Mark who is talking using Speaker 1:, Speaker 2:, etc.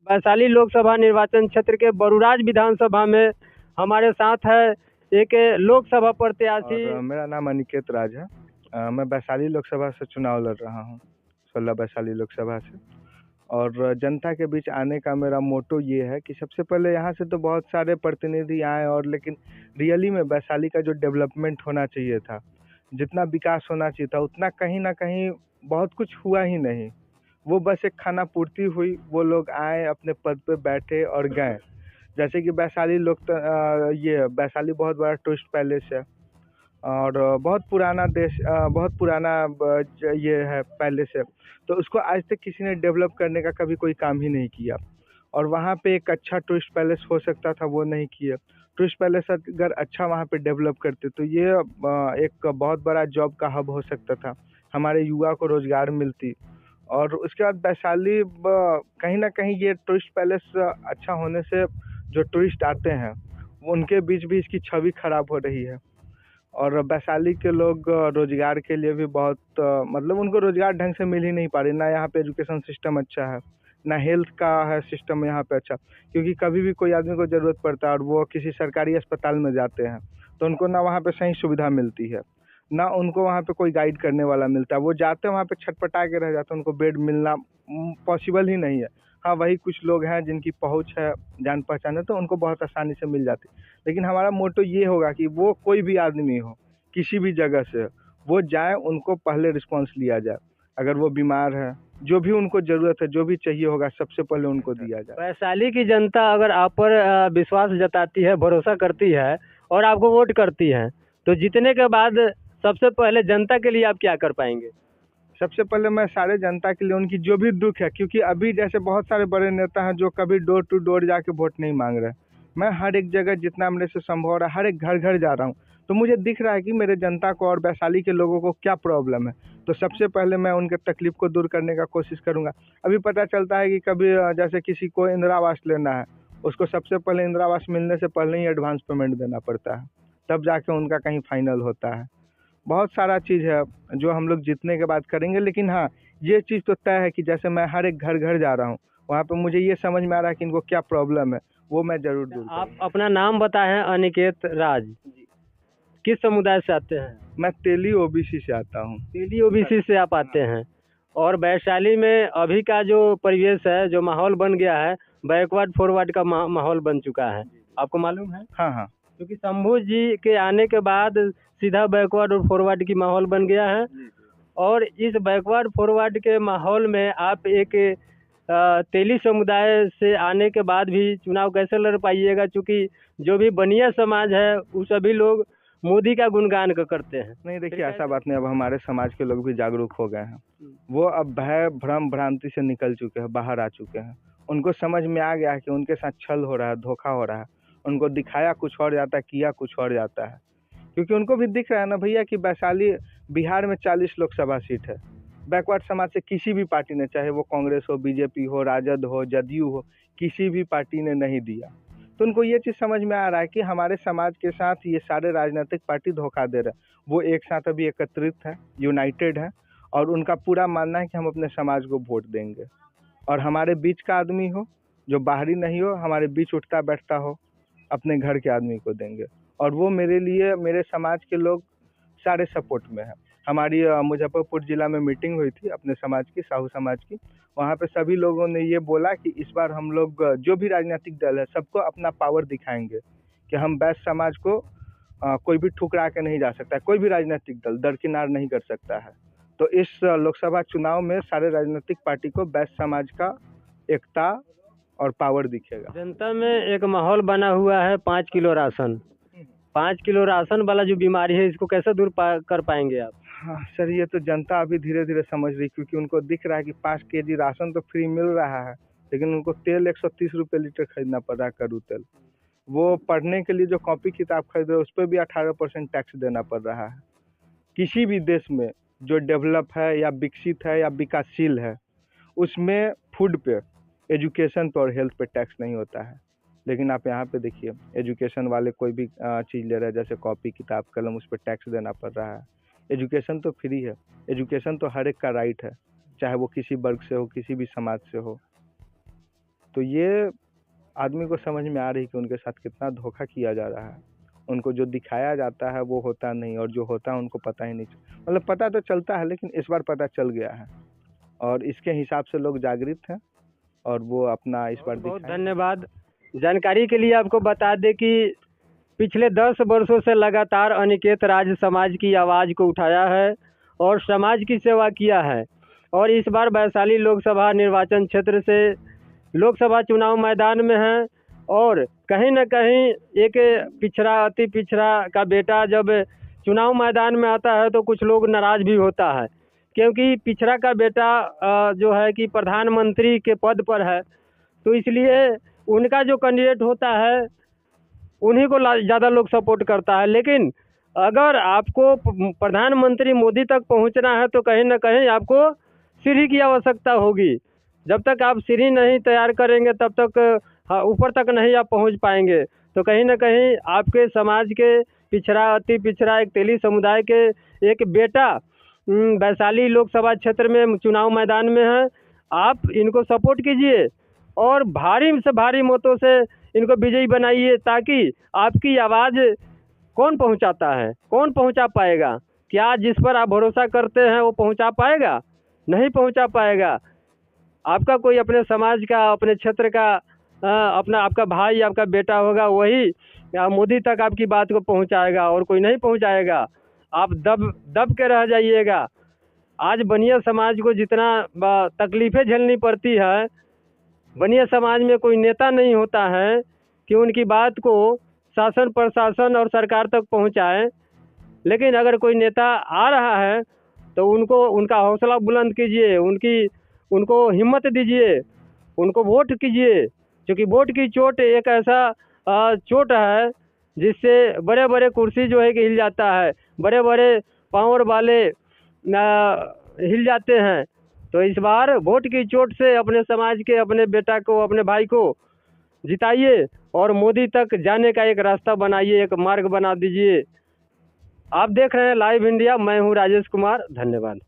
Speaker 1: वैशाली लोकसभा निर्वाचन क्षेत्र के बरूराज विधानसभा में हमारे साथ है एक लोकसभा प्रत्याशी।
Speaker 2: और मेरा नाम अनिकेत राज है। मैं वैशाली लोकसभा से चुनाव लड़ रहा हूँ, 16 वैशाली लोकसभा से। और जनता के बीच आने का मेरा मोटो ये है कि सबसे पहले यहाँ से तो बहुत सारे प्रतिनिधि आए, और लेकिन रियली में वैशाली का जो डेवलपमेंट होना चाहिए था, जितना विकास होना चाहिए था, उतना कहीं ना कहीं बहुत कुछ हुआ ही नहीं। वो बस एक खाना पूर्ति हुई, वो लोग आए, अपने पद पे बैठे और गए। जैसे कि ये वैशाली बहुत बड़ा टूरिस्ट पैलेस है, और बहुत पुराना बहुत पुराना ये है पैलेस है। तो उसको आज तक किसी ने डेवलप करने का कभी कोई काम ही नहीं किया। और वहाँ पे एक अच्छा टूरिस्ट पैलेस हो सकता था, वो नहीं किया। टूरिस्ट पैलेस अगर अच्छा वहाँ पे डेवलप करते तो ये एक बहुत बड़ा जॉब का हब हो सकता था, हमारे युवा को रोजगार मिलती। और उसके बाद वैशाली कहीं ना कहीं ये टूरिस्ट पैलेस अच्छा होने से जो टूरिस्ट आते हैं उनके बीच भी इसकी छवि खराब हो रही है। और वैशाली के लोग रोजगार के लिए भी बहुत मतलब उनको रोजगार ढंग से मिल ही नहीं पा रही। ना यहाँ पे एजुकेशन सिस्टम अच्छा है, ना हेल्थ का है सिस्टम यहाँ पे अच्छा। क्योंकि कभी भी कोई आदमी को ज़रूरत पड़ता है और वो किसी सरकारी अस्पताल में जाते हैं, तो उनको ना वहाँ पे सही सुविधा मिलती है, ना उनको वहाँ पे कोई गाइड करने वाला मिलता है। वो जाते हैं वहाँ पे छटपटा के रह जाते हैं, उनको बेड मिलना पॉसिबल ही नहीं है। हाँ, वही कुछ लोग हैं जिनकी पहुँच है, जान पहचान है, तो उनको बहुत आसानी से मिल जाती है। लेकिन हमारा मोटो ये होगा कि वो कोई भी आदमी हो, किसी भी जगह से, वो जाए, उनको पहले रिस्पॉन्स लिया जाए। अगर वो बीमार है, जो भी उनको ज़रूरत है, जो भी चाहिए होगा, सबसे पहले उनको दिया जाए।
Speaker 1: वैशाली की जनता अगर आप पर विश्वास जताती है, भरोसा करती है और आपको वोट करती है, तो जीतने के बाद सबसे पहले जनता के लिए आप क्या कर पाएंगे?
Speaker 2: सबसे पहले मैं सारे जनता के लिए उनकी जो भी दुख है, क्योंकि अभी जैसे बहुत सारे बड़े नेता हैं जो कभी डोर टू डोर जाके वोट नहीं मांग रहे। मैं हर एक जगह जितना मेरे से संभव हो रहा है, हर एक घर घर जा रहा हूँ। तो मुझे दिख रहा है कि मेरे जनता को और वैशाली के लोगों को क्या प्रॉब्लम है। तो सबसे पहले मैं उनके तकलीफ को दूर करने का कोशिश करूँगा। अभी पता चलता है कि कभी जैसे किसी को इंदिरा आवास लेना है, उसको सबसे पहले इंदिरा आवास मिलने से पहले ही एडवांस पेमेंट देना पड़ता है, तब जाके उनका कहीं फाइनल होता है। बहुत सारा चीज़ है जो हम लोग जीतने के बाद करेंगे। लेकिन हाँ, ये चीज़ तो तय है कि जैसे मैं हर एक घर घर जा रहा हूँ, वहाँ पे मुझे ये समझ में आ रहा है कि इनको क्या प्रॉब्लम है, वो मैं ज़रूर दूर
Speaker 1: आप
Speaker 2: करूँगा।
Speaker 1: अपना नाम बताएं, अनिकेत राज। किस समुदाय से आते हैं?
Speaker 2: मैं तेली ओबीसी से आता हूँ।
Speaker 1: तेली ओबीसी से आप आते हैं। और वैशाली में अभी का जो परिवेश है, जो माहौल बन गया है, बैकवर्ड फॉरवर्ड का माहौल बन चुका है, आपको मालूम है?
Speaker 2: हाँ हाँ।
Speaker 1: क्योंकि शंभू जी के आने के बाद सीधा बैकवर्ड और फॉरवर्ड की माहौल बन गया है। और इस बैकवर्ड फॉरवर्ड के माहौल में आप एक तेली समुदाय से आने के बाद भी चुनाव कैसे लड़ पाइएगा? क्योंकि जो भी बनिया समाज है वो सभी लोग मोदी का गुणगान करते हैं।
Speaker 2: नहीं, देखिए ऐसा बात नहीं। अब हमारे समाज के लोग भी जागरूक हो गए हैं। वो अब भय भ्रम भ्रांति से निकल चुके हैं, बाहर आ चुके हैं। उनको समझ में आ गया है कि उनके साथ छल हो रहा है, धोखा हो रहा है। उनको दिखाया कुछ और जाता है, किया कुछ और जाता है। क्योंकि उनको भी दिख रहा है ना भैया कि वैशाली बिहार में 40 लोकसभा सीट है। बैकवर्ड समाज से किसी भी पार्टी ने, चाहे वो कांग्रेस हो, बीजेपी हो, राजद हो, जदयू हो, किसी भी पार्टी ने नहीं दिया। तो उनको ये चीज़ समझ में आ रहा है कि हमारे समाज के साथ ये सारे राजनीतिक पार्टी धोखा दे रहे हैं। वो एक साथ अभी एकत्रित हैं, यूनाइटेड हैं, और उनका पूरा मानना है कि हम अपने समाज को वोट देंगे। और हमारे बीच का आदमी हो, जो बाहरी नहीं हो, हमारे बीच उठता बैठता हो, अपने घर के आदमी को देंगे। और वो मेरे लिए, मेरे समाज के लोग सारे सपोर्ट में हैं। हमारी मुजफ्फरपुर ज़िला में मीटिंग हुई थी अपने समाज की, साहू समाज की। वहाँ पे सभी लोगों ने ये बोला कि इस बार हम लोग जो भी राजनीतिक दल है, सबको अपना पावर दिखाएंगे कि हम बैस समाज को कोई भी ठुकरा के नहीं जा सकता है। कोई भी राजनीतिक दल दरकिनार नहीं कर सकता है। तो इस लोकसभा चुनाव में सारे राजनीतिक पार्टी को बैस समाज का एकता और पावर दिखेगा।
Speaker 1: जनता में एक माहौल बना हुआ है 5 किलो राशन। 5 किलो राशन वाला जो बीमारी है, इसको कैसे दूर कर पाएंगे आप?
Speaker 2: हाँ सर, ये तो जनता अभी धीरे धीरे समझ रही, क्योंकि उनको दिख रहा है कि 5 kg राशन तो फ्री मिल रहा है, लेकिन उनको तेल 130 रुपये लीटर खरीदना पड़ रहा है, कड़ू तेल। वो पढ़ने के लिए जो कॉपी किताब खरीद रहे हैं, उस पर भी 18% टैक्स देना पड़ रहा है। किसी भी देश में जो डेवलप है या विकसित है या विकासशील है, उसमें फूड पे, एजुकेशन पे और हेल्थ पे टैक्स नहीं होता है। लेकिन आप यहाँ पे देखिए, एजुकेशन वाले कोई भी चीज़ ले रहे हैं, जैसे कॉपी किताब कलम, उस पर टैक्स देना पड़ रहा है। एजुकेशन तो फ्री है, एजुकेशन तो हर एक का राइट है, चाहे वो किसी वर्ग से हो, किसी भी समाज से हो। तो ये आदमी को समझ में आ रही कि उनके साथ कितना धोखा किया जा रहा है। उनको जो दिखाया जाता है वो होता नहीं, और जो होता है उनको पता ही नहीं मतलब पता तो चलता है, लेकिन इस बार पता चल गया है और इसके हिसाब से लोग जागृत हैं और वो अपना इस बार
Speaker 1: बहुत
Speaker 2: दिखाएं।
Speaker 1: धन्यवाद। जानकारी के लिए आपको बता दें कि पिछले 10 वर्षों से लगातार अनिकेत राज समाज की आवाज़ को उठाया है और समाज की सेवा किया है। और इस बार वैशाली लोकसभा निर्वाचन क्षेत्र से लोकसभा चुनाव मैदान में हैं और कहीं न कहीं एक पिछड़ा, अति पिछड़ा का बेटा जब चुनाव मैदान में आता है तो कुछ लोग नाराज़ भी होता है, क्योंकि पिछड़ा का बेटा जो है कि प्रधानमंत्री के पद पर है, तो इसलिए उनका जो कैंडिडेट होता है उन्हीं को ज़्यादा लोग सपोर्ट करता है। लेकिन अगर आपको प्रधानमंत्री मोदी तक पहुंचना है तो कहीं ना कहीं आपको सीढ़ी की आवश्यकता होगी। जब तक आप सीढ़ी नहीं तैयार करेंगे तब तक ऊपर तक नहीं आप पहुंच पाएंगे। तो कहीं ना कहीं आपके समाज के पिछड़ा, अति पिछड़ा एक तेली समुदाय के एक बेटा वैशाली लोकसभा क्षेत्र में चुनाव मैदान में है। आप इनको सपोर्ट कीजिए और भारी से भारी मतों से इनको विजयी बनाइए, ताकि आपकी आवाज़ कौन पहुंचाता है, कौन पहुंचा पाएगा? क्या जिस पर आप भरोसा करते हैं वो पहुंचा पाएगा? नहीं पहुंचा पाएगा। आपका कोई अपने समाज का, अपने क्षेत्र का अपना आपका भाई, आपका बेटा होगा, वही मोदी तक आपकी बात को पहुंचाएगा और कोई नहीं पहुंचाएगा। आप दब के रह जाइएगा। आज बनिया समाज को जितना तकलीफ़ें झेलनी पड़ती है, बनिया समाज में कोई नेता नहीं होता है कि उनकी बात को शासन, प्रशासन और सरकार तक पहुंचाए। लेकिन अगर कोई नेता आ रहा है तो उनको, उनका हौसला बुलंद कीजिए, उनको हिम्मत दीजिए, उनको वोट कीजिए, क्योंकि वोट की चोट एक ऐसा चोट है जिससे बड़े बड़े कुर्सी जो है कि हिल जाता है, बड़े बड़े पावर वाले हिल जाते हैं। तो इस बार वोट की चोट से अपने समाज के, अपने बेटा को, अपने भाई को जिताइए और मोदी तक जाने का एक रास्ता बनाइए, एक मार्ग बना दीजिए। आप देख रहे हैं लाइव इंडिया, मैं हूं राजेश कुमार। धन्यवाद।